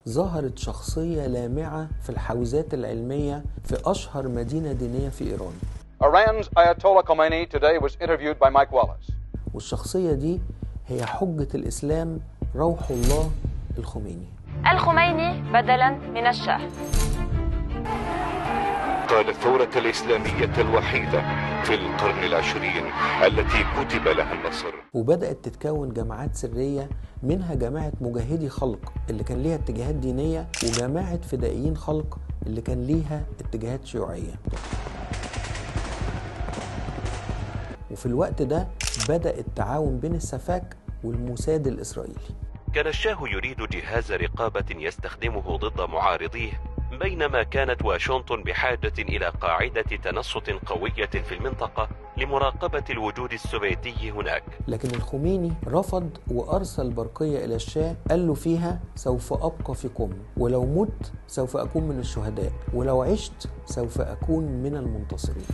ظهرت شخصية لامعة في الحوزات العلمية في أشهر مدينة دينية في إيران. Iran's Ayatollah Khomeini today was interviewed by Mike Wallace. والشخصية دي هي حجة الإسلام روح الله الخميني. الخميني بدلا من الشاه. قال الثورة الإسلامية الوحيدة في القرن العشرين التي كتب لها النصر. وبدأت تتكون جماعات سرية، منها جماعة مجاهدي خلق اللي كان ليها اتجاهات دينية، وجماعة فدائيين خلق اللي كان ليها اتجاهات شيوعية. وفي الوقت ده بدأ التعاون بين السفاك والموساد الإسرائيلي. كان الشاه يريد جهاز رقابة يستخدمه ضد معارضيه، بينما كانت واشنطن بحاجة إلى قاعدة تنصت قوية في المنطقة لمراقبة الوجود السوفيتي هناك. لكن الخميني رفض وأرسل برقية إلى الشاه قال له فيها: سوف أبقى في قم، ولو مت سوف أكون من الشهداء، ولو عشت سوف أكون من المنتصرين.